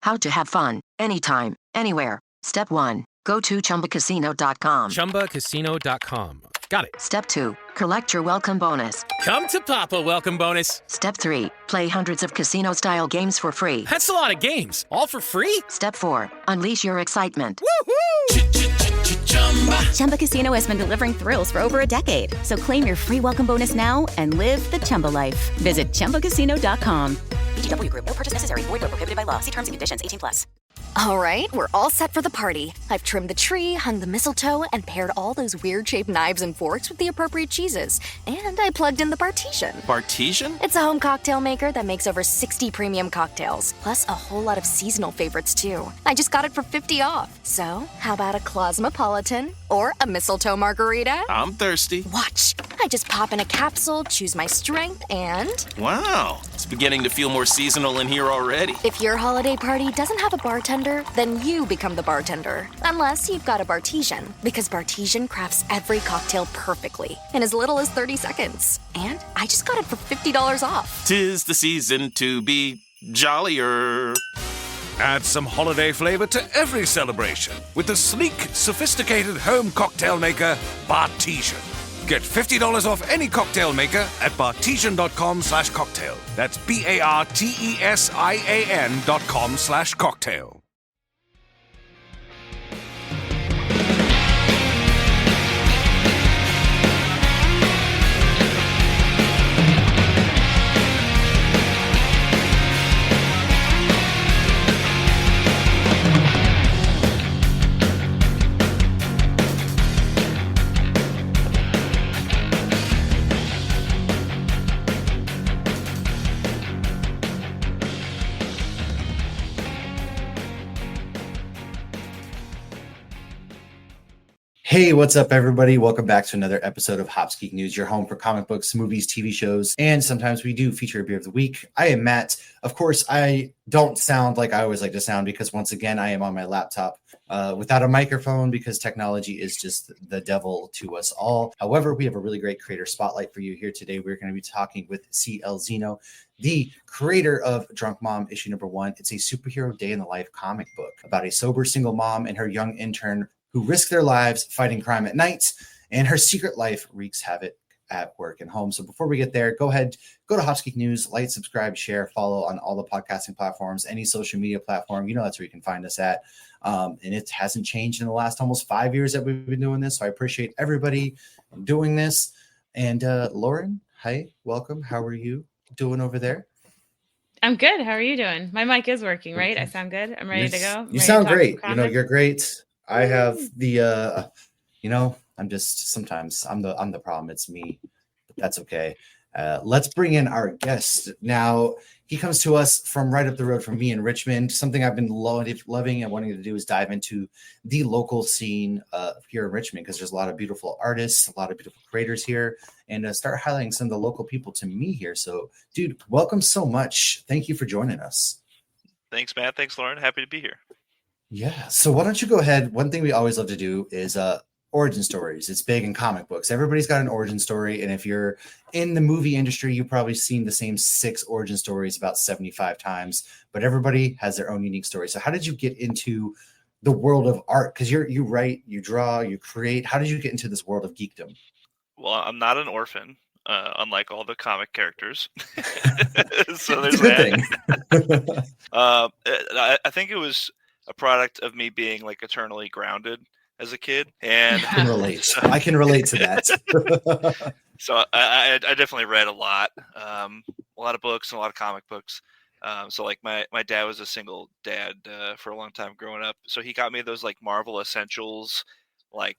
How to have fun, anytime, anywhere. Step 1. Go to ChumbaCasino.com. ChumbaCasino.com. Got it. Step 2. Collect your welcome bonus. Come to Papa welcome bonus. Step 3. Play hundreds of casino-style games for free. That's a lot of games. All for free? Step 4. Unleash your excitement. Woohoo! Chumba Casino has been delivering thrills for over a decade. So claim your free welcome bonus now and live the Chumba life. Visit ChumbaCasino.com. VGW Group. No purchase necessary. Void where prohibited by law. See terms and conditions. 18+. All right, we're all set for the party. I've trimmed the tree, hung the mistletoe, and paired all those weird-shaped knives and forks with the appropriate cheeses. And I plugged in the Bartesian. Bartesian? It's a home cocktail maker that makes over 60 premium cocktails, plus a whole lot of seasonal favorites, too. I just got it for $50 off. So, how about a Cosmopolitan or a mistletoe margarita? I'm thirsty. Watch. I just pop in a capsule, choose my strength, and... Wow, it's beginning to feel more seasonal in here already. If your holiday party doesn't have a bartender, then you become the bartender. Unless you've got a Bartesian, because Bartesian crafts every cocktail perfectly in as little as 30 seconds. And I just got it for $50 off. 'Tis the season to be jollier. Add some holiday flavor to every celebration with the sleek, sophisticated home cocktail maker, Bartesian. Get $50 off any cocktail maker at bartesian.com/cocktail. That's BARTESIAN.com/cocktail. Hey, what's up, everybody? Welcome back to another episode of hopsgeeknews, your home for comic books, movies, TV shows, and sometimes we do feature a beer of the week. I am Matt. Of course, I don't sound like I always like to sound because, once again, I am on my laptop without a microphone because technology is just the devil to us all. However, we have a really great creator spotlight for you here today. We're going to be talking with CL Zeno, the creator of Drunk Mom issue number 1. It's a superhero day in the life comic book about a sober single mom and her young intern who risk their lives fighting crime at night, and her secret life wreaks havoc at work and home. So before we get there, go to Hops Geek News, like, subscribe, share, follow on all the podcasting platforms, any social media platform. You know that's where you can find us at. And it hasn't changed in the last almost 5 years that we've been doing this. So I appreciate everybody doing this. And Lauren, hi, welcome. How are you doing over there? I'm good. How are you doing? My mic is working, right? I sound good. I'm ready to go. You sound great. You're great. I have the, I'm just, sometimes I'm the problem. It's me, but that's okay. Let's bring in our guest. Now, he comes to us from right up the road from me in Richmond. Something I've been loving and wanting to do is dive into the local scene here in Richmond, because there's a lot of beautiful artists, a lot of beautiful creators here, and start highlighting some of the local people to me here. So, dude, welcome so much. Thank you for joining us. Thanks, Matt. Thanks, Lauren. Happy to be here. Yeah. So why don't you go ahead? One thing we always love to do is origin stories. It's big in comic books. Everybody's got an origin story. And if you're in the movie industry, you've probably seen the same 6 origin stories about 75 times, but everybody has their own unique story. So how did you get into the world of art? Because you write, you draw, you create. How did you get into this world of geekdom? Well, I'm not an orphan, unlike all the comic characters. So there's that. I think it was a product of me being like eternally grounded as a kid, and I can relate. I can relate to that. So I definitely read a lot of books and a lot of comic books. So like my dad was a single dad for a long time growing up, so he got me those like Marvel Essentials, like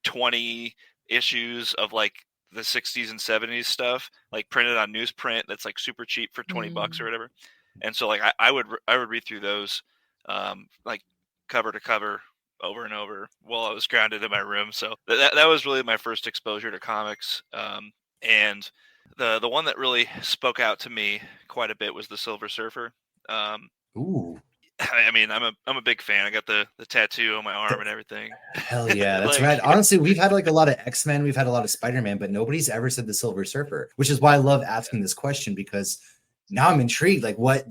20 issues of like the 60s and 70s stuff, like printed on newsprint that's like super cheap for $20 or whatever. And so like I would read through those like cover to cover over and over while I was grounded in my room. So that was really my first exposure to comics. And the one that really spoke out to me quite a bit was the Silver Surfer. Ooh. I mean, I'm a big fan. I got the tattoo on my arm and everything. Hell yeah, that's right. Honestly, we've had like a lot of X-Men, we've had a lot of Spider-Man, but nobody's ever said the Silver Surfer, which is why I love asking this question, because now I'm intrigued. Like, what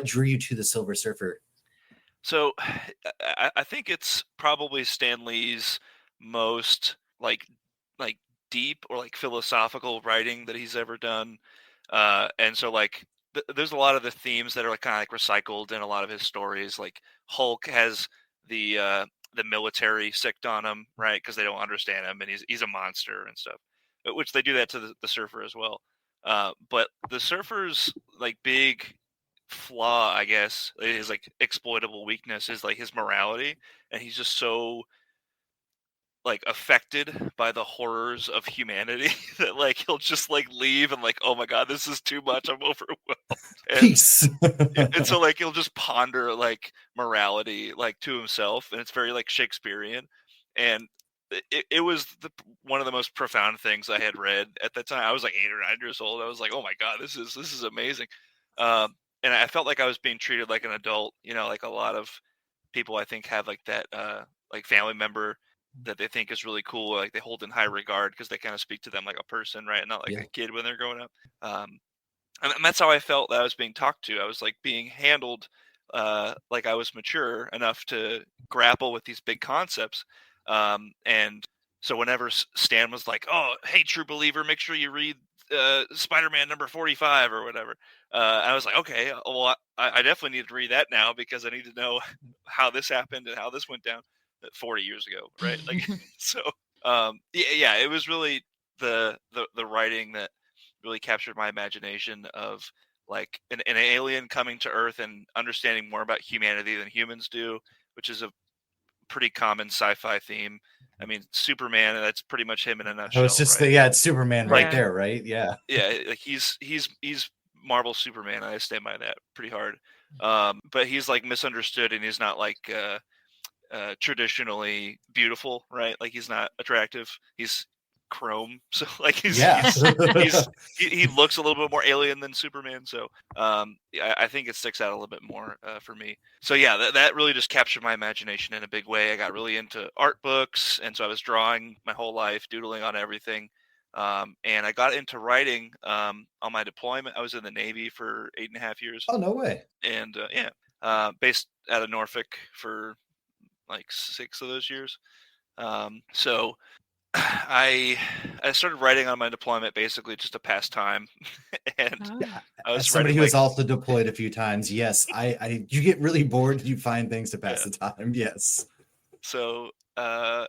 drew you to the Silver Surfer So I think it's probably Stan Lee's most like deep or like philosophical writing that he's ever done. And so like there's a lot of the themes that are like kind of like recycled in a lot of his stories. Like Hulk has the military sicked on him, right? Because they don't understand him, and he's a monster and stuff. Which they do that to the Surfer as well. But the Surfer's like big flaw, I guess, his like exploitable weakness is like his morality, and he's just so like affected by the horrors of humanity that like he'll just like leave and like, oh my god, this is too much, I'm overwhelmed. Peace. And so like he'll just ponder like morality like to himself, and it's very like Shakespearean. And it was one of the most profound things I had read at that time. I was like 8 or 9 years old. I was like, oh my god, this is amazing. And I felt like I was being treated like an adult. You know, like a lot of people I think have like that like family member that they think is really cool, like they hold in high regard because they kind of speak to them like a person, right? Not like a kid when they're growing up. And that's how I felt that I was being talked to. I was like being handled like I was mature enough to grapple with these big concepts. And so whenever Stan was like, oh, hey, true believer, make sure you read Spider-Man number 45 or whatever. I was like, okay, well, I definitely need to read that now because I need to know how this happened and how this went down 40 years ago, right? Like, so yeah, it was really the writing that really captured my imagination of like an alien coming to Earth and understanding more about humanity than humans do, which is a pretty common sci-fi theme. I mean, Superman, that's pretty much him in a nutshell. Oh, it's just right? it's Superman right there, right? Yeah. Yeah, like he's Marvel Superman. I stand by that pretty hard. But he's like misunderstood, and he's not like traditionally beautiful, right? Like he's not attractive. He's chrome, so like he looks a little bit more alien than Superman. So I think it sticks out a little bit more for me. So yeah, that really just captured my imagination in a big way. I got really into art books, and so I was drawing my whole life, doodling on everything. And I got into writing on my deployment. I was in the Navy for 8.5 years. Oh, no way. And based out of Norfolk for like 6 of those years. So I started writing on my deployment basically just to pass time. And I was as somebody who was also deployed a few times, yes, I you get really bored, you find things to pass the time. Yes. So I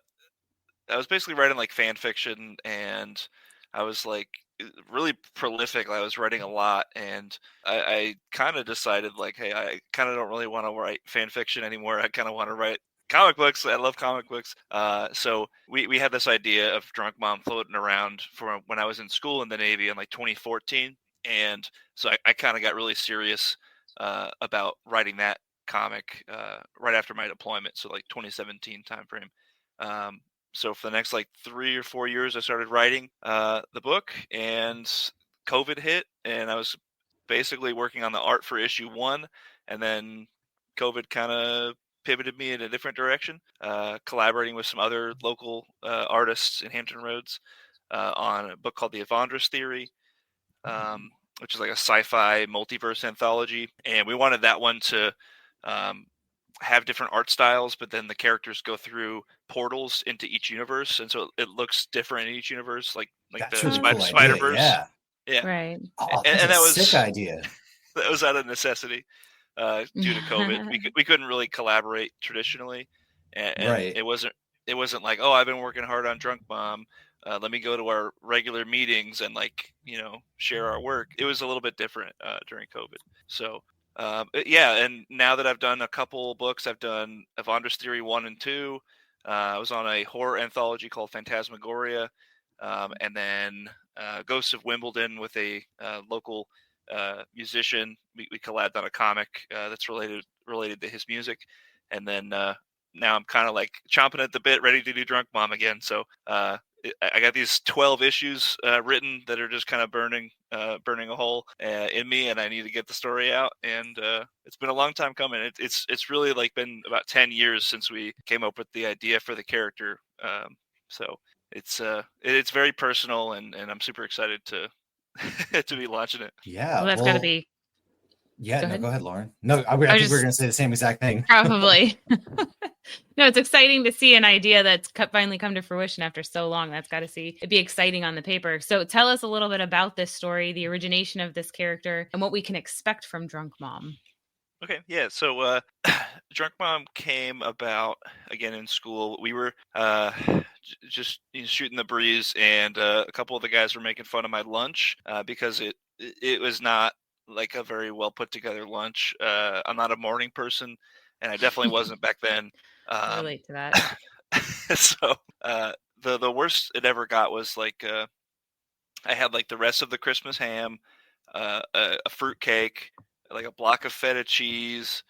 was basically writing like fan fiction, and I was like really prolific. I was writing a lot, and I kind of decided like, hey, I kind of don't really want to write fan fiction anymore. I kind of want to write comic books. I love comic books. So we had this idea of Drunk Mom floating around from when I was in school in the Navy in like 2014. And so I kind of got really serious about writing that comic right after my deployment. So like 2017 timeframe. So for the next like 3 or 4 years, I started writing the book, and COVID hit, and I was basically working on the art for issue 1, and then COVID kind of pivoted me in a different direction, collaborating with some other local artists in Hampton Roads on a book called the Avandrus Theory, which is like a sci-fi multiverse anthology. And we wanted that one to have different art styles, but then the characters go through portals into each universe, and so it looks different in each universe, like that's the really cool Spider-Verse. Yeah. Right. Oh, and that was a sick idea. That was out of necessity. Due to COVID, we couldn't really collaborate traditionally, and right. it wasn't like, oh, I've been working hard on Drunk Mom, let me go to our regular meetings and like share our work. It was a little bit different during COVID. So yeah, and now that I've done a couple books, I've done Avandrus Theory 1 and 2. I was on a horror anthology called Phantasmagoria, and then Ghosts of Wimbledon with a local musician. We collabed on a comic that's related to his music, and then now I'm kind of like chomping at the bit, ready to do Drunk Mom again. So I got these 12 issues written that are just kind of burning a hole in me, and I need to get the story out. And it's been a long time coming. It's really like been about 10 years since we came up with the idea for the character. So it's very personal, and I'm super excited to to be launching it. Yeah, well, that's got to be Yeah, Go no, ahead. go ahead, Lauren. No, I think we're going to say the same exact thing. Probably. No, it's exciting to see an idea that's finally come to fruition after so long. That's got to be exciting on the paper. So tell us a little bit about this story, the origination of this character, and what we can expect from Drunk Mom. Okay, yeah. So Drunk Mom came about again in school. We were just shooting the breeze, and a couple of the guys were making fun of my lunch because it was not like a very well put together lunch. I'm not a morning person, and I definitely wasn't back then. I relate to that. So the worst it ever got was like I had like the rest of the Christmas ham, a fruit cake, like a block of feta cheese,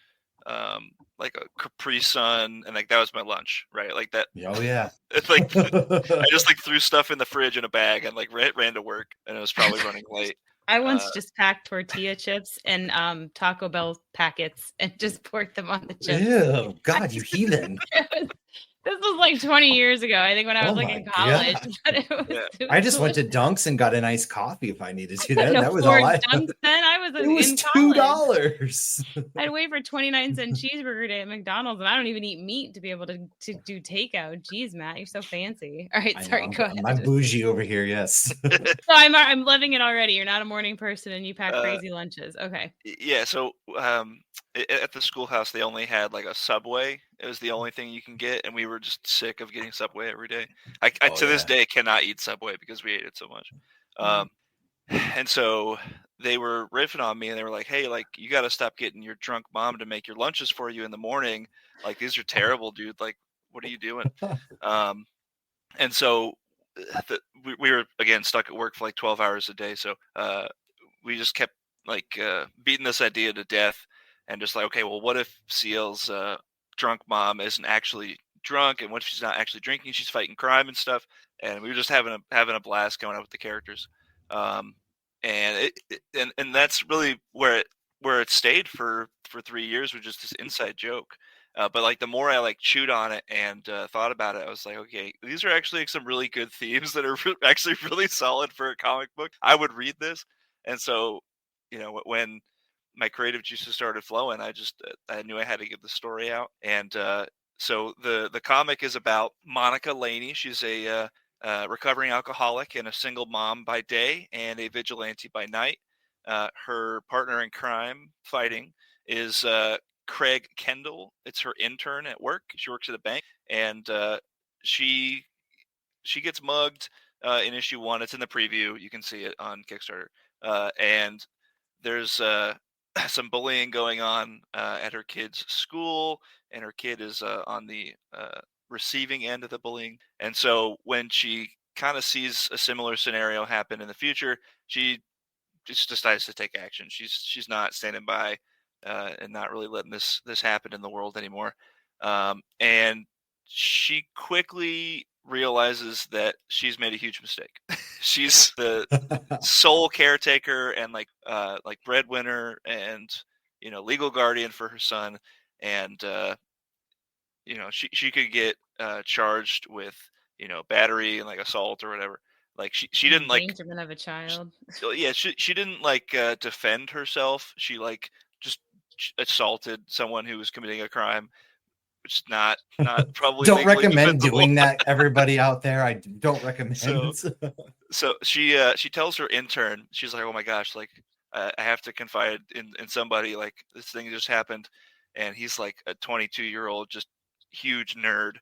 like a Capri Sun, and like that was my lunch, right? Like that. Oh yeah. It's like I just like threw stuff in the fridge in a bag and like ran to work, and it was probably running late. I once just packed tortilla chips and Taco Bell packets and just poured them on the chips. Ew, God, you heathen. This was like 20 years ago, I think, when I was like in college. But I just went to Dunks and got an iced coffee if I needed to. That was all Dunks then. I was it was $2. I'd wait for 29-cent cheeseburger day at McDonald's, and I don't even eat meat to be able to do takeout. Jeez, Matt, you're so fancy. All right, sorry, go ahead. I'm bougie over here, yes. So I'm living it already. You're not a morning person, and you pack crazy lunches. Okay. Yeah, so at the schoolhouse, they only had like a Subway. It was the only thing you can get, and we were just sick of getting Subway every day. I to this day cannot eat Subway because we ate it so much. And so they were riffing on me, and they were like, "Hey, like you got to stop getting your drunk mom to make your lunches for you in the morning. Like these are terrible, dude. Like what are you doing?" And so we were again stuck at work for like 12 hours a day. So we just kept like beating this idea to death, and just like, okay, well, what if CL's drunk mom isn't actually drunk, and what if she's not actually drinking? She's fighting crime and stuff. And we were just having a blast coming up with the characters. And that's really where it stayed for 3 years, was just this inside joke. But like the more I like chewed on it and thought about it, I was like, okay, these are actually some really good themes that are actually really solid for a comic book. I would read this. And so, when my creative juices started flowing, I knew I had to get the story out. And so the comic is about Monica Laney. She's a recovering alcoholic and a single mom by day and a vigilante by night. Her partner in crime fighting is Craig Kendall. It's her intern at work. She works at a bank, and she gets mugged in issue 1. It's in the preview. You can see it on Kickstarter. And there's some bullying going on at her kid's school, and her kid is on the receiving end of the bullying. And so when she kind of sees a similar scenario happen in the future, she just decides to take action. She's not standing by and not really letting this happen in the world anymore. And she quickly realizes that she's made a huge mistake. She's the sole caretaker and like breadwinner and legal guardian for her son, and she could get charged with battery and like assault or whatever. Like she didn't like endangerment of a child. Yeah, she didn't like defend herself. She like just assaulted someone who was committing a crime, which is not probably don't recommend doing that, everybody out there. I don't recommend. So she tells her intern, she's like, oh my gosh, like I have to confide in somebody, like this thing just happened. And he's like a 22-year-old just huge nerd,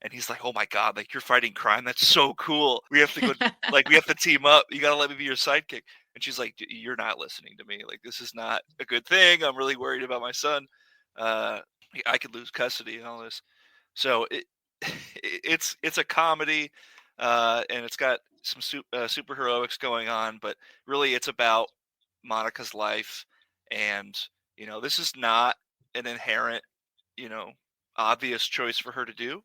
and he's like, oh my god, like you're fighting crime, that's so cool, we have to go like we have to team up, you gotta let me be your sidekick. And she's like, you're not listening to me, like this is not a good thing, I'm really worried about my son, I could lose custody and all this. So it's a comedy, and it's got some superheroics going on, but really it's about Monica's life. And this is not an inherent obvious choice for her to do,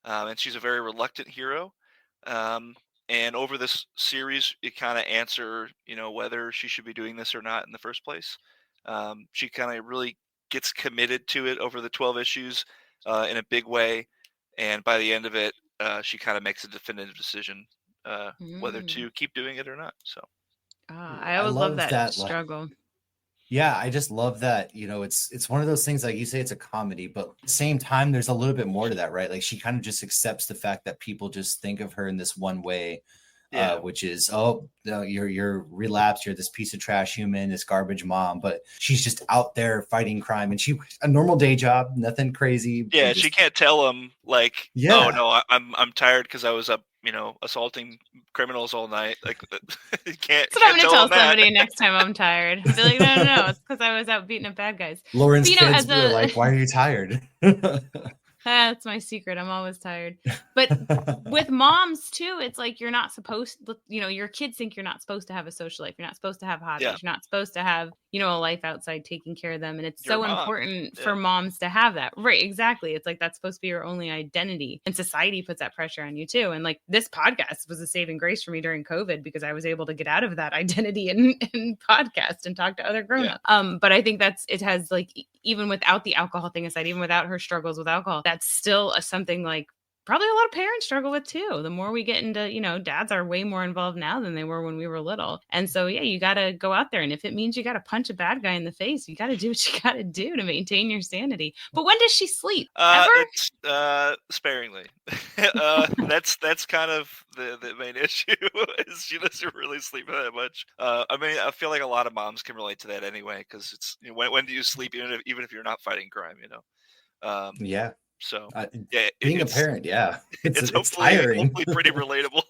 and she's a very reluctant hero, and over this series it kind of answer whether she should be doing this or not in the first place. She kind of really gets committed to it over the 12 issues in a big way, and by the end of it she kind of makes a definitive decision whether to keep doing it or not. So I always love that struggle. Yeah, I just love that. It's one of those things, like you say, it's a comedy, but at the same time, there's a little bit more to that, right? Like she kind of just accepts the fact that people just think of her in this one way, Yeah. which is, oh, no, you're relapsed, you're this piece of trash human, this garbage mom, but she's just out there fighting crime, and she a normal day job, nothing crazy. Yeah, Just, she can't tell him like, oh yeah. no, I'm tired because I was up, assaulting criminals all night. Like, you can't That's what I'm can't going to tell tell him that. somebody next time I'm tired. I'll be like, no, it's because I was out beating up bad guys. Lauren's But, kids as were a like, why are you tired? that's my secret. I'm always tired. But with moms too, it's like you're not supposed to, your kids think you're not supposed to have a social life. You're not supposed to have hobbies. Yeah. You're not supposed to have, a life outside taking care of them. And it's You're a so mom. important Yeah. for moms to have that. Right. Exactly. It's like that's supposed to be your only identity. And society puts that pressure on you too. And like this podcast was a saving grace for me during COVID because I was able to get out of that identity and podcast and talk to other grown-ups. But I think it has like, even without the alcohol thing aside, even without her struggles with alcohol, that's still something like probably a lot of parents struggle with too. The more we get into, dads are way more involved now than they were when we were little. And so, yeah, you got to go out there. And if it means you got to punch a bad guy in the face, you got to do what you got to do to maintain your sanity. But when does she sleep? Ever? It's sparingly. That's kind of the main issue is she doesn't really sleep that much. I mean, I feel like a lot of moms can relate to that anyway, because it's when do you sleep even if you're not fighting crime, Yeah. So being a parent, it's tiring. hopefully pretty relatable.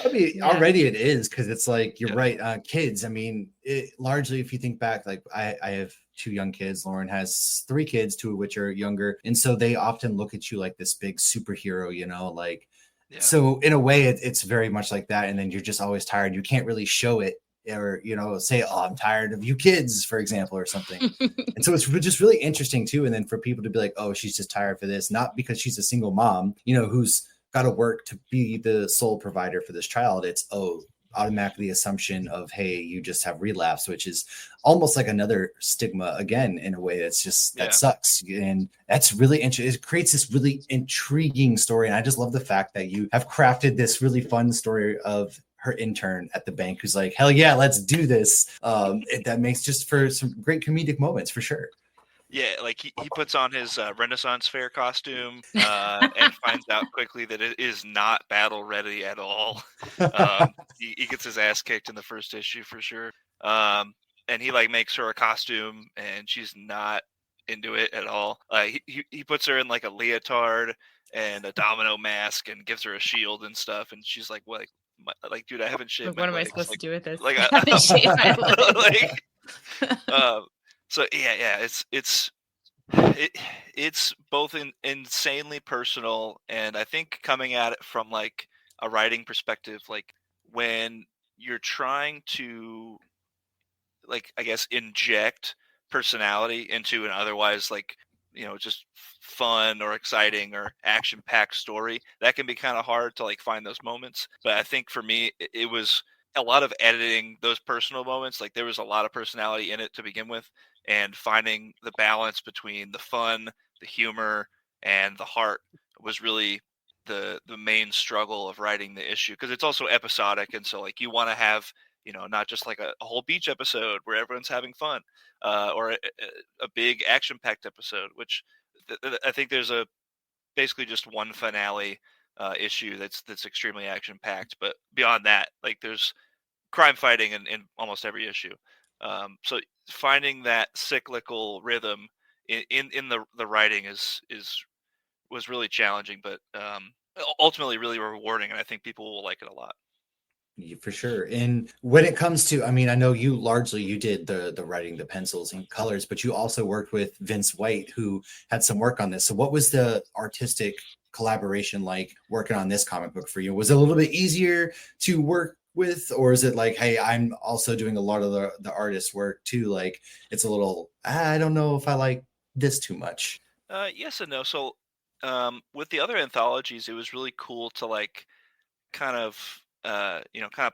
I mean, already it is, because it's like you're right. Kids, I mean, largely, if you think back, like I have 2 young kids. Lauren has 3 kids, 2 of which are younger, and so they often look at you like this big superhero, like. Yeah. So in a way, it's very much like that, and then you're just always tired. You can't really show it, or say, oh, I'm tired of you kids, for example, or something. And so it's just really interesting too. And then for people to be like, oh, she's just tired for this, not because she's a single mom, who's got to work to be the sole provider for this child. It's automatically the assumption of, hey, you just have relapse, which is almost like another stigma again, in a way that's just that sucks. And that's really interesting. It creates this really intriguing story. And I just love the fact that you have crafted this really fun story of her intern at the bank who's like, hell yeah, let's do this. That makes just for some great comedic moments, for sure. Yeah, like he puts on his Renaissance fair costume and finds out quickly that it is not battle ready at all. He gets his ass kicked in the first issue for sure. And he like makes her a costume and she's not into it at all. He puts her in like a leotard and a domino mask and gives her a shield and stuff. And she's like, what? Like, dude, I haven't shaved. What am I supposed to do with this? Like, I haven't shaved my legs. So yeah, it's both insanely personal, and I think coming at it from like a writing perspective, like when you're trying to, like, I guess, inject personality into an otherwise like just fun or exciting or action-packed story, that can be kind of hard to like find those moments. But I think for me, it was a lot of editing those personal moments. Like there was a lot of personality in it to begin with, and finding the balance between the fun, the humor, and the heart was really the main struggle of writing the issue, because it's also episodic, and so like you want to have not just like a whole beach episode where everyone's having fun, or a big action-packed episode, which I think there's basically just one finale issue that's extremely action-packed, but beyond that, like there's crime fighting in almost every issue. So finding that cyclical rhythm in the writing was really challenging, but ultimately really rewarding, and I think people will like it a lot. Yeah, for sure. And when it comes to, I mean, I know you did the writing, the pencils and colors, but you also worked with Vince White, who had some work on this. So what was the artistic collaboration like working on this comic book for you? Was it a little bit easier to work with, or is it like, hey, I'm also doing a lot of the artist work too, like it's a little, I don't know if I like this too much? Yes and no. So with the other anthologies, it was really cool to like kind of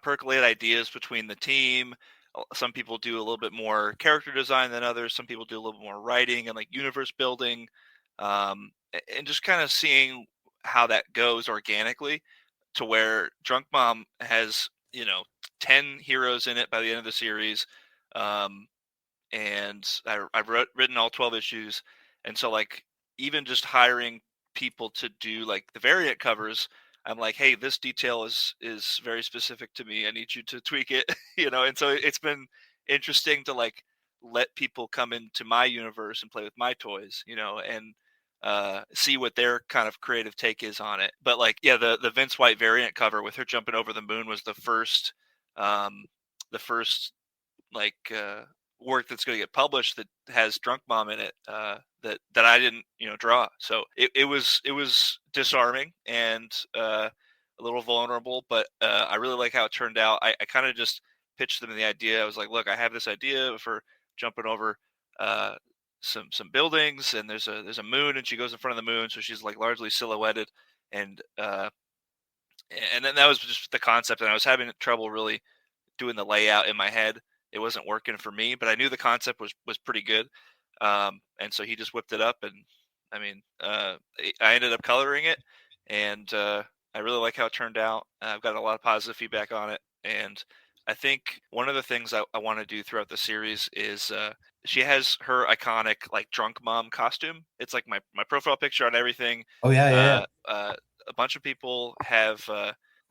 percolate ideas between the team. Some people do a little bit more character design than others. Some people do a little bit more writing and like universe building, and just kind of seeing how that goes organically, to where Drunk Mom has 10 heroes in it by the end of the series. and I've written all 12 issues, and so like even just hiring people to do like the variant covers, I'm like, hey, this detail is very specific to me. I need you to tweak it, And so it's been interesting to like let people come into my universe and play with my toys, and see what their kind of creative take is on it. But like, yeah, the Vince White variant cover with her jumping over the moon was the first like work that's going to get published that has Drunk Mom in it that I didn't draw. So it was disarming and a little vulnerable, but I really like how it turned out. I kind of just pitched them the idea. I was like, look, I have this idea for jumping over some buildings, and there's a moon, and she goes in front of the moon, so she's like largely silhouetted, and then that was just the concept, and I was having trouble really doing the layout in my head. It wasn't working for me, but I knew the concept was pretty good. And so he just whipped it up, and I mean, I ended up coloring it, and I really like how it turned out. I've got a lot of positive feedback on it, and I think one of the things I want to do throughout the series is she has her iconic like drunk mom costume. It's like my profile picture on everything. Oh yeah. A bunch of people have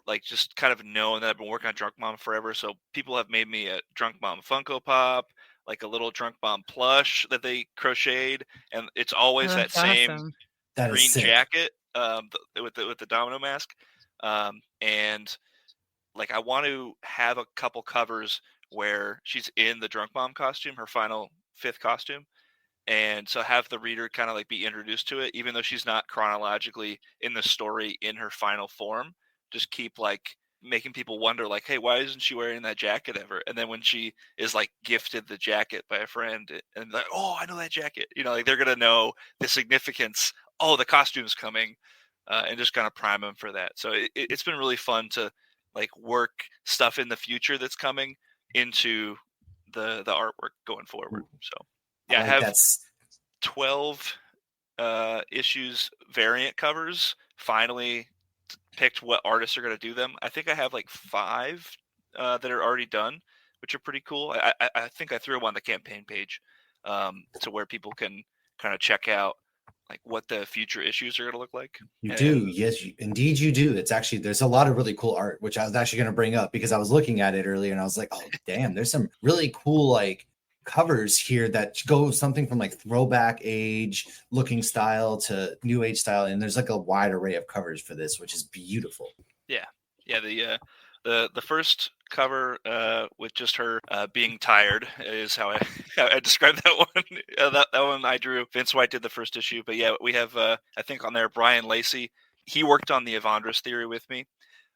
like just kind of known that I've been working on Drunk Mom forever. So people have made me a Drunk Mom Funko Pop, like a little Drunk Mom plush that they crocheted, and it's always that same awesome. green jacket with the domino mask. And like I want to have a couple covers where she's in the Drunk Mom costume, her final 5th costume. And so have the reader kind of like be introduced to it, even though she's not chronologically in the story in her final form. Just keep like making people wonder like, hey, why isn't she wearing that jacket ever? And then when she is like gifted the jacket by a friend and like, oh, I know that jacket, like they're going to know the significance. Oh, the costume's coming, and just kind of prime them for that. So it's been really fun to like work stuff in the future that's coming into the artwork going forward. So yeah, I have 12 issues variant covers. Finally picked what artists are going to do them. I think I have like 5 that are already done, which are pretty cool. I think I threw them on the campaign page to where people can kind of check out like what the future issues are going to look like. You do. Yes, indeed you do. It's actually, there's a lot of really cool art, which I was actually going to bring up because I was looking at it earlier and I was like, oh, damn, there's some really cool like covers here that go something from like throwback age looking style to new age style, and there's like a wide array of covers for this, which is beautiful. Yeah the first cover with just her being tired is how I described that one. That one I drew. Vince White did the first issue, but yeah, we have I think on there Brian Lacey. He worked on the Avandrus Theory with me.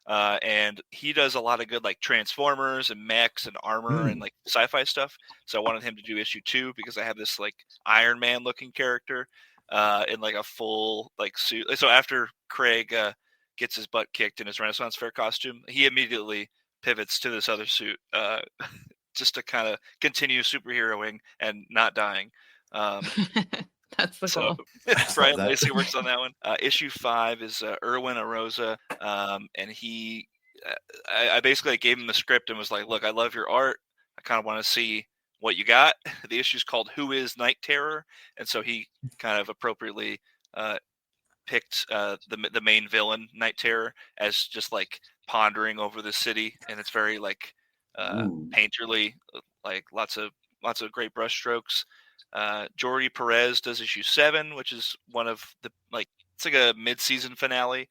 And he does a lot of good like Transformers and mechs and armor and like sci-fi stuff. So I wanted him to do issue 2 because I have this like Iron Man looking character in like a full like suit. So after Craig gets his butt kicked in his Renaissance Fair costume, he immediately pivots to this other suit just to kind of continue superheroing and not dying. That's the goal. Brian Lacey works on that one. Issue 5 is Erwin Arosa, and he, I basically gave him the script and was like, "Look, I love your art. I kind of want to see what you got." The issue is called "Who Is Night Terror," and so he kind of appropriately picked the main villain, Night Terror, as just like pondering over the city, and it's very like painterly, like lots of great brush strokes. Jordi Perez does issue 7, which is one of the like it's like a mid-season finale.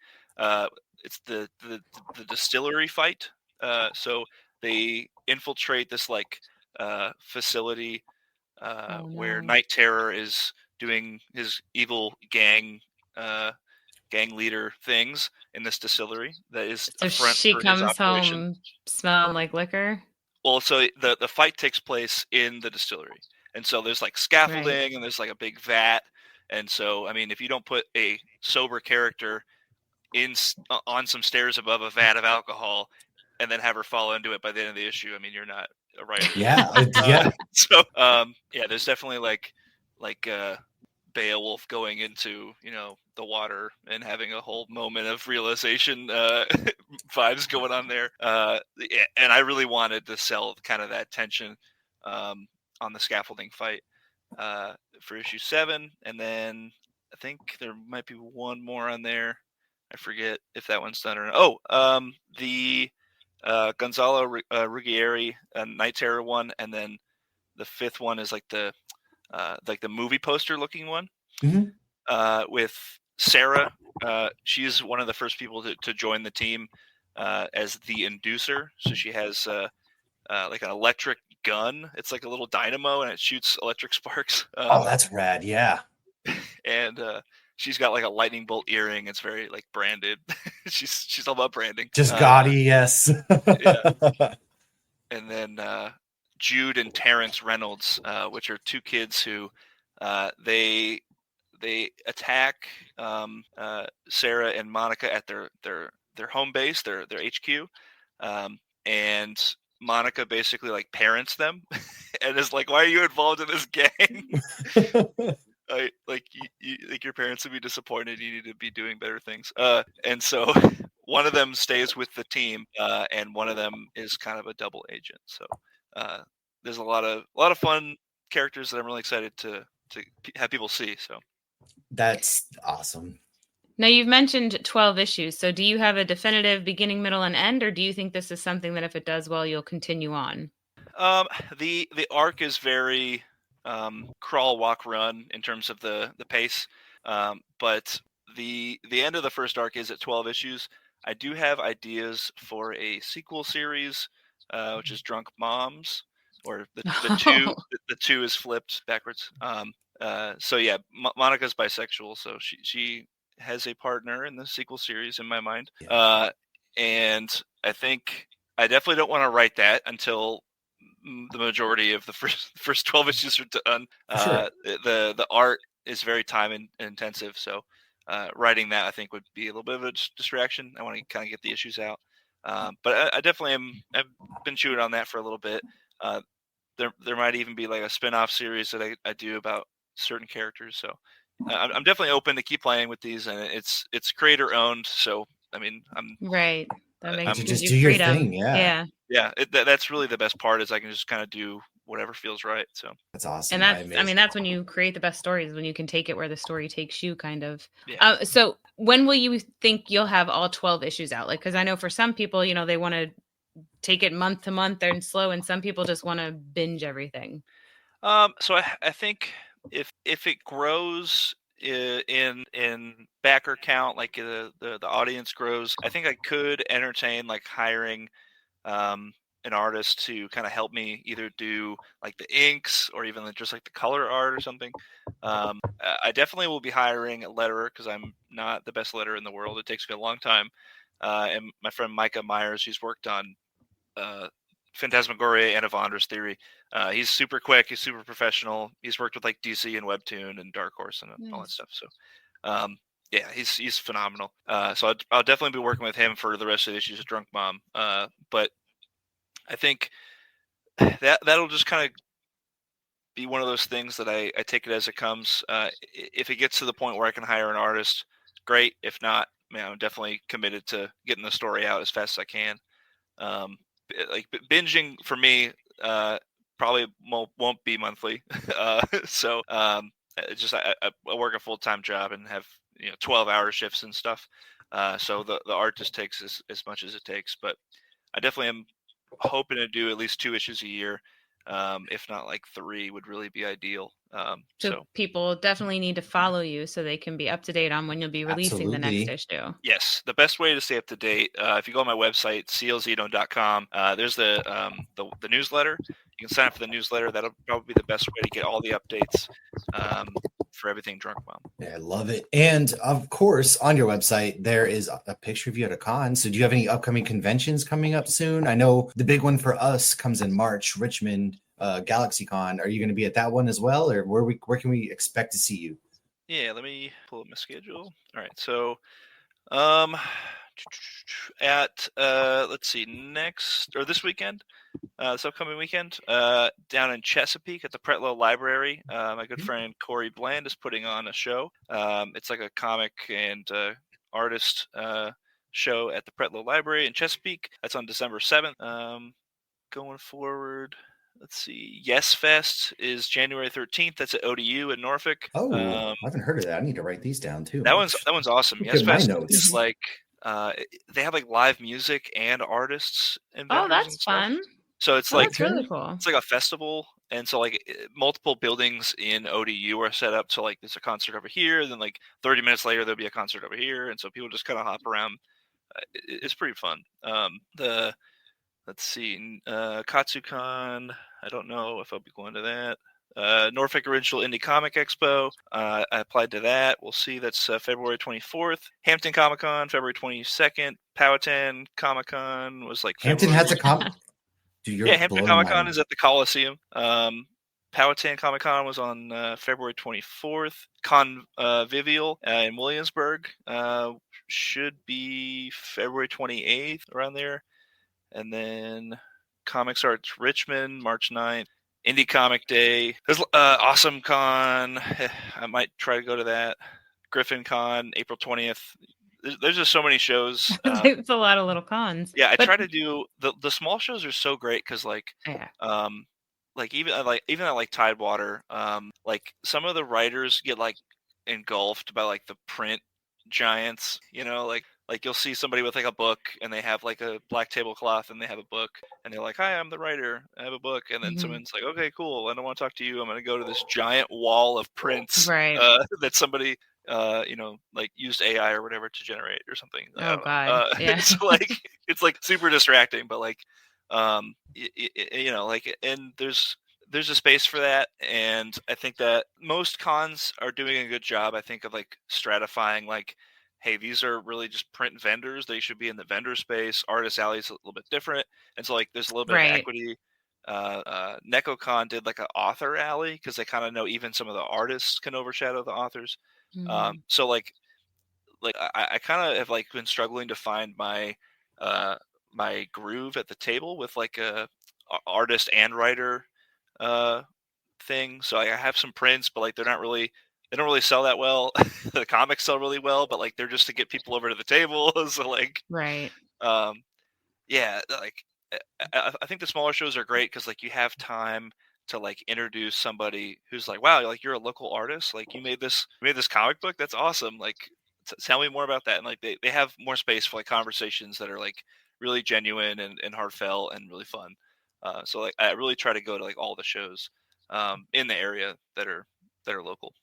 It's the distillery fight. So they infiltrate this like facility where Night Terror is doing his evil gang leader things in this distillery. That is so she comes home smelling like liquor. Well, so the fight takes place in the distillery. And so there's like scaffolding and there's like a big vat. And so, I mean, if you don't put a sober character on some stairs above a vat of alcohol and then have her fall into it by the end of the issue, I mean, you're not a writer. Yeah. So, there's definitely like Beowulf going into, the water and having a whole moment of realization vibes going on there. And I really wanted to sell kind of that tension. on the scaffolding fight for issue 7, and then I think there might be one more on there. I forget if that one's done or not. The Gonzalo Ruggieri Night Terror one, and then the 5th one is like the movie poster looking one with Sarah. She's one of the first people to join the team as the Inducer. So she has like an electric gun. It's like a little dynamo, and it shoots electric sparks. Oh, that's rad. Yeah. And she's got like a lightning bolt earring. It's very like branded. she's all about branding. Just gaudy, yes. Yeah. And then Jude and Terrence Reynolds, which are 2 kids who they attack Sarah and Monica at their home base, their HQ, and Monica basically like parents them and is like, "Why are you involved in this gang?" Like your parents would be disappointed. You need to be doing better things. And so one of them stays with the team, and one of them is kind of a double agent. So there's a lot of fun characters that I'm really excited to have people see. So that's awesome. Now, you've mentioned 12 issues. So do you have a definitive beginning, middle, and end, or do you think this is something that if it does well, you'll continue on? The arc is very crawl, walk, run in terms of the pace. But the end of the first arc is at 12 issues. I do have ideas for a sequel series, which is Drunk Moms, or the two is flipped backwards. So yeah, Monica's bisexual, so she has a partner in the sequel series in my mind. And I think I definitely don't want to write that until the majority of the first 12 issues are done. Sure. The art is very time intensive, so writing that I think would be a little bit of a distraction. I want to kind of get the issues out. But I definitely I've been chewing on that for a little bit. There might even be like a spin-off series that I do about certain characters. So I'm definitely open to keep playing with these, and it's creator owned. So I mean, I'm right. That makes just you do your freedom. thing. Yeah. That's really the best part, is I can just kind of do whatever feels right. So that's awesome. And that's when you create the best stories, when you can take it where the story takes you, kind of. Yeah. So when will you think you'll have all 12 issues out? Like, because I know for some people, they want to take it month to month and slow, and some people just want to binge everything. So I think if it grows in backer count, like the audience grows, I think I could entertain like hiring an artist to kind of help me either do like the inks or even just like the color art or something. I definitely will be hiring a letterer, because I'm not the best letterer in the world. It takes me a long time. And my friend Micah Myers, he's worked on Phantasmagoria and Avandrus Theory. He's super quick. He's super professional. He's worked with like DC and Webtoon and Dark Horse and all that stuff. So, yeah, he's phenomenal. So I'll definitely be working with him for the rest of the issues of Drunk Mom. But I think that'll just kind of be one of those things that I take it as it comes. If it gets to the point where I can hire an artist, great. If not, I'm definitely committed to getting the story out as fast as I can. Like binging for me probably won't be monthly. So it's just I work a full-time job and have 12-hour shifts and stuff. So the art just takes as much as it takes. But I definitely am hoping to do at least 2 issues a year. If not like 3 would really be ideal. So people definitely need to follow you so they can be up to date on when you'll be releasing the next issue. Yes, the best way to stay up to date, if you go on my website, clzeno.com, there's the newsletter. You can sign up for the newsletter. That'll probably be the best way to get all the updates for everything Drunk Mom. Yeah, I love it. And of course, on your website, there is a picture of you at a con. So do you have any upcoming conventions coming up soon? I know the big one for us comes in March, Richmond GalaxyCon. Are you going to be at that one as well? Or where can we expect to see you? Yeah, let me pull up my schedule. All right. So at let's see, this weekend, this upcoming weekend, down in Chesapeake at the Pretlow Library, my good friend Corey Bland is putting on a show. It's like a comic and artist show at the Pretlow Library in Chesapeake. That's on December 7th. Going forward, let's see. Yes Fest is January 13th. That's at ODU in Norfolk. Oh, I haven't heard of that. I need to write these down too. That one's awesome. Look Yes at my Fest notes. is like they have like live music and artists and Oh, vendors and that's stuff. fun. So it's Oh, like that's really cool. it's like a festival, and so like multiple buildings in ODU are set up. So like there's a concert over here, then like 30 minutes later there'll be a concert over here, and so people just kind of hop around. It's pretty fun. Let's see, Katsucon. I don't know if I'll be going to that. Norfolk Original Indie Comic Expo. I applied to that. We'll see. That's February 24th. Hampton Comic Con, February 22nd. Powhatan Comic Con was like Hampton February. has a comic. Yeah, Hampton Comic Con is at the Coliseum. Powhatan Comic Con was on February 24th. Convivial in Williamsburg should be February 28th, around there. And then Comics Arts Richmond, March 9th. Indie Comic Day. There's Awesome Con. I might try to go to that. Griffin Con, April 20th. There's just so many shows. It's a lot of little cons. Yeah, I try to do the small shows are so great because like even at Tidewater, like some of the writers get like engulfed by like the print giants, like you'll see somebody with like a book and they have like a black tablecloth and they have a book and they're like, "Hi, I'm the writer. I have a book." And then someone's like, "Okay, cool. I don't want to talk to you. I'm going to go to this giant wall of prints that somebody like used AI or whatever to generate or something." Oh God. Yeah. It's like super distracting, but like like, and there's a space for that, and I think that most cons are doing a good job, I think, of like stratifying like, hey, these are really just print vendors. They should be in the vendor space. Artist Alley is a little bit different. And so like there's a little bit of equity. NecoCon did like an author alley because they kind of know even some of the artists can overshadow the authors. So like I kind of have like been struggling to find my my groove at the table with like a artist and writer thing. So I have some prints, but like they don't really sell that well. The comics sell really well, but like they're just to get people over to the table. So like, yeah, like I think the smaller shows are great because like you have time to like introduce somebody who's like, wow, like you're a local artist, like you made this comic book, that's awesome. Like tell me more about that. And like they have more space for like conversations that are like really genuine and heartfelt and really fun. So like I really try to go to like all the shows in the area that are local.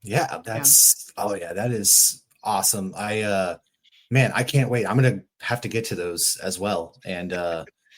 Yeah, that is awesome. I can't wait. I'm gonna have to get to those as well. And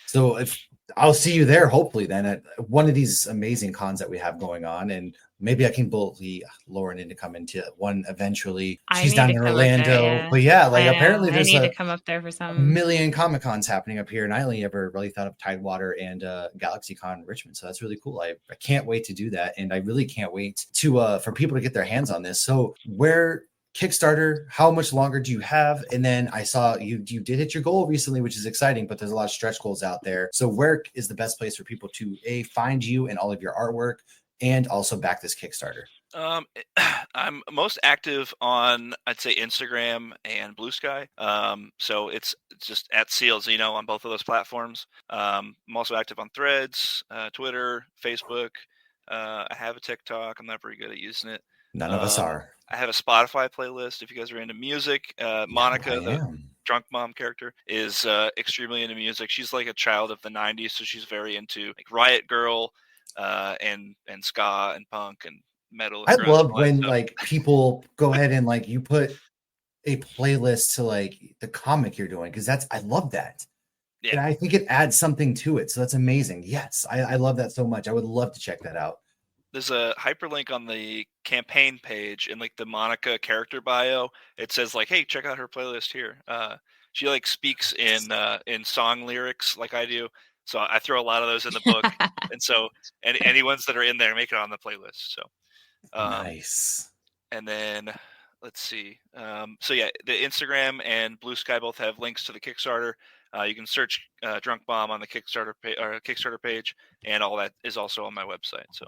so if I'll see you there, hopefully then at one of these amazing cons that we have going on, and maybe I can bully Lauren into coming to one eventually. She's down in Orlando, but yeah, like apparently there's to come up there for a million Comic Cons happening up here, and I only ever really thought of Tidewater and GalaxyCon Richmond. So that's really cool. I can't wait to do that, and I really can't wait to for people to get their hands on this. So where Kickstarter, how much longer do you have? And then I saw you did hit your goal recently, which is exciting, but there's a lot of stretch goals out there. So where is the best place for people to find you and all of your artwork and also back this Kickstarter? I'm most active on, I'd say, Instagram and Blue Sky. So it's just at CL Zeno on both of those platforms. I'm also active on Threads, Twitter, Facebook. I have a TikTok. I'm not very good at using it. None of us are. I have a Spotify playlist if you guys are into music. Monica, the drunk mom character, is extremely into music. She's like a child of the 90s, so she's very into like Riot Girl and ska and punk and metal. I love when like people go ahead and like you put a playlist to like the comic you're doing, because I love that. Yeah. And I think it adds something to it. So that's amazing. Yes, I love that so much. I would love to check that out. There's a hyperlink on the campaign page in like the Monica character bio. It says like, hey, check out her playlist here. She like speaks in song lyrics like I do. So I throw a lot of those in the book. And so any ones that are in there make it on the playlist. So nice. And then let's see. So yeah, the Instagram and Blue Sky both have links to the Kickstarter. You can search Drunk Bomb on the Kickstarter page, and all that is also on my website. So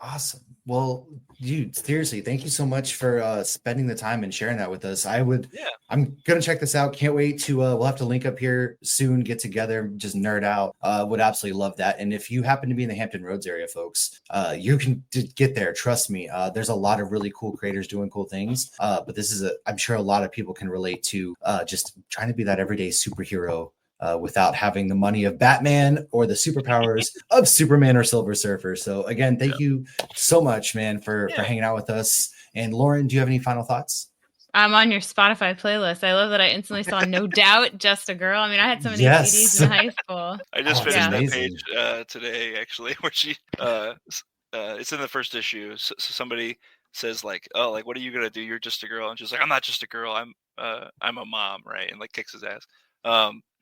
Awesome. Well, dude, seriously, thank you so much for spending the time and sharing that with us. I'm gonna check this out. Can't wait to we'll have to link up here soon, get together, just nerd out. Would absolutely love that. And if you happen to be in the Hampton Roads area, folks, you can get there. Trust me. There's a lot of really cool creators doing cool things. But this is I'm sure a lot of people can relate to just trying to be that everyday superhero. Without having the money of Batman or the superpowers of Superman or Silver Surfer. So again, thank you so much, man, for hanging out with us. And Lauren, do you have any final thoughts? I'm on your Spotify playlist. I love that I instantly saw No Doubt, Just a Girl. I mean, I had some of these CDs in high school. I just finished that page today, actually, where she, it's in the first issue. So somebody says like, oh, like, what are you going to do? You're just a girl. And she's like, I'm not just a girl. I'm a mom. Right. And like kicks his ass.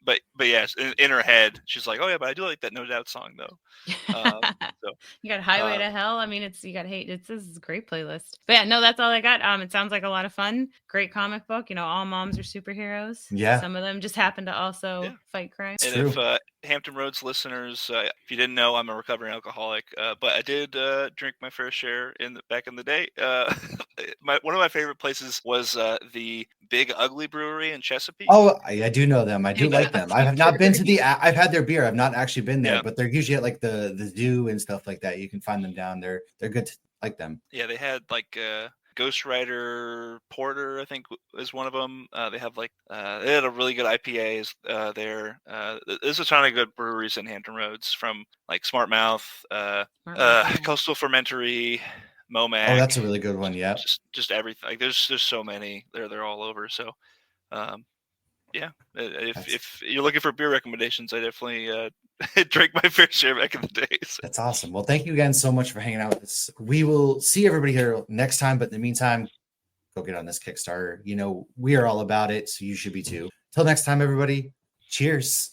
But yes, in her head, she's like, "Oh yeah, but I do like that No Doubt song though." So you got Highway to Hell. I mean, you got Hate. This is a great playlist. But yeah, no, that's all I got. It sounds like a lot of fun. Great comic book. You know, all moms are superheroes. Yeah. Some of them just happen to also fight crime. And if Hampton Roads listeners, if you didn't know, I'm a recovering alcoholic, but I did drink my fair share back in the day. One of my favorite places was the Big Ugly Brewery in Chesapeake. Oh, I do know them. I do like them. I have not been to I've had their beer. I've not actually been there, but they're usually at like the Zoo and stuff like that. You can find them down there. They're good. Like them. Yeah, they had like Ghost Rider Porter, I think, is one of them. They have like they had a really good IPAs there. There's a ton of good breweries in Hampton Roads, from like Smart Mouth, Coastal Fermentory, Momac. Oh, that's a really good one. Yeah, just everything. Like there's so many. They're all over. So, yeah. If you're looking for beer recommendations, I definitely drank my fair share back in the days. That's awesome. Well, thank you again so much for hanging out with us. We will see everybody here next time. But in the meantime, go get on this Kickstarter. You know, we are all about it, so you should be too. Till next time, everybody. Cheers.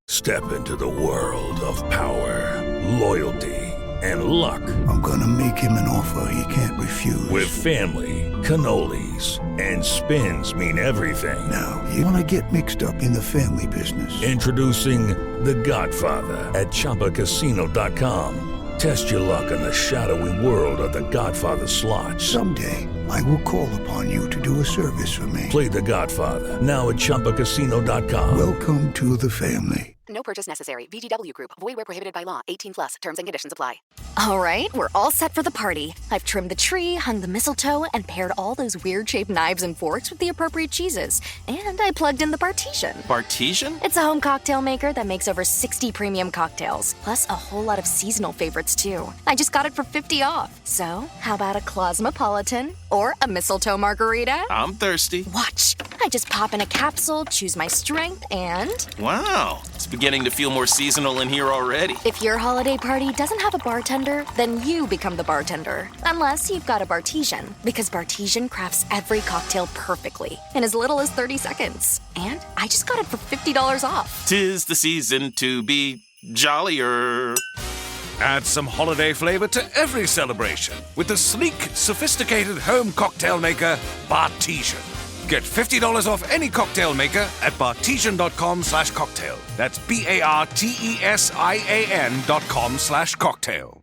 Step into the world of power, loyalty, and luck. I'm gonna make him an offer he can't refuse. With family, cannolis, and spins mean everything. Now, you wanna get mixed up in the family business. Introducing The Godfather at ChumbaCasino.com. Test your luck in the shadowy world of The Godfather slot. Someday, I will call upon you to do a service for me. Play The Godfather, now at ChumbaCasino.com. Welcome to the family. No purchase necessary. VGW Group. Void where prohibited by law. 18+. Terms and conditions apply. All right, we're all set for the party. I've trimmed the tree, hung the mistletoe, and paired all those weird-shaped knives and forks with the appropriate cheeses. And I plugged in the Bartesian. Bartesian? It's a home cocktail maker that makes over 60 premium cocktails, plus a whole lot of seasonal favorites, too. I just got it for $50 off. So, how about a Cosmopolitan or a mistletoe margarita? I'm thirsty. Watch. I just pop in a capsule, choose my strength, and... Wow. It's beginning to feel more seasonal in here already. If your holiday party doesn't have a bartender, then you become the bartender. Unless you've got a Bartesian, because Bartesian crafts every cocktail perfectly in as little as 30 seconds. And I just got it for $50 off. 'Tis the season to be jollier. Add some holiday flavor to every celebration with the sleek, sophisticated home cocktail maker, Bartesian. Get $50 off any cocktail maker at bartesian.com/cocktail. That's BARTESIAN.com/cocktail.